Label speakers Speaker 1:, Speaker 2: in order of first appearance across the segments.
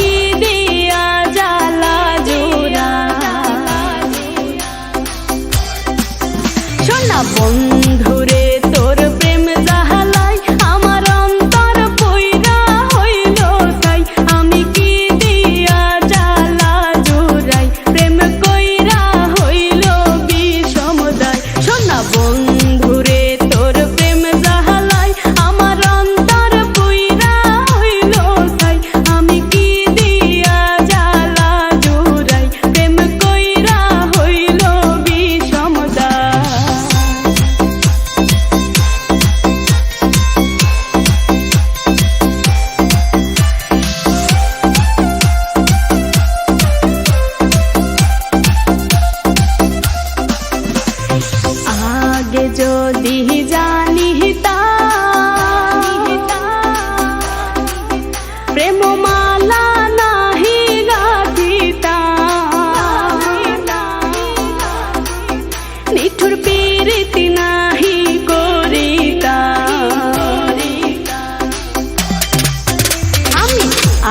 Speaker 1: কি দিয়া জ্বালা জোড়া। শোনা বন্ধুরে তোর প্রেম জাহালাই আমার অন্তর পইরা হইল তাই। আমি কি দিয়া জ্বালা জোড়াই প্রেম কইরা হইল বিষমদায়। শোনা বন্ধুরে তোর প্রেম জাহালাই আমার অন্তর পইরা হইল তাই। আমি কি দিয়া জ্বালা জোড়াই প্রেম কইরা হইল বিষমদায়। আগে যদি জানিতাম প্রেম মালা নাহি গাঁথিতাম, নিঠুর পীড়িতি নাহি করিতাম। আমি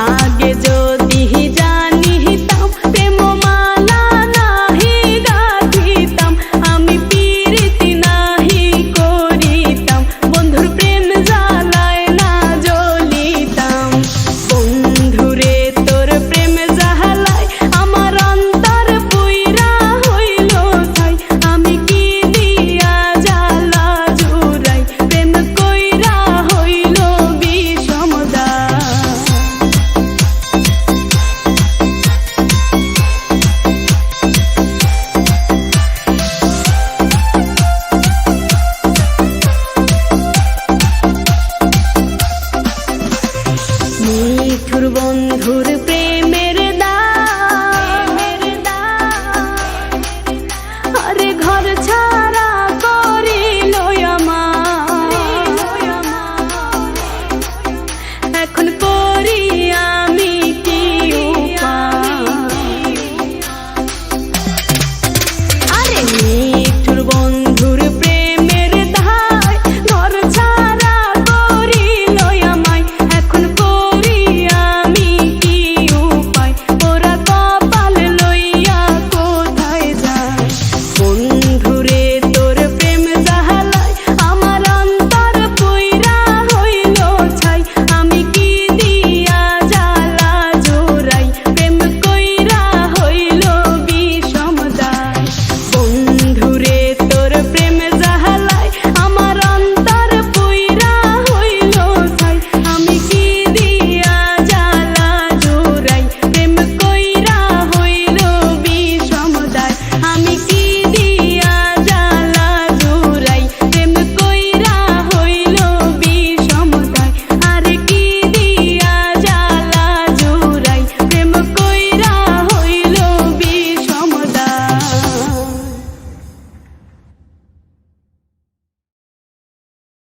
Speaker 1: আগে যদি জানিতাম প্রেম মালা নাহি গাঁথিতাম, আমি পীড়িতি নাহি করিতাম, বন্ধুর প্রেম জ্বালায় না জ্বলিতাম। বন্ধুরে তোর প্রেম জ্বালায় আমার অন্তর পুইরা হইল ছাই। আমি কি দিয়া জ্বালা জোড়াই প্রেম কইরা হইল বিষমদায়। নিঠুর বন্ধুর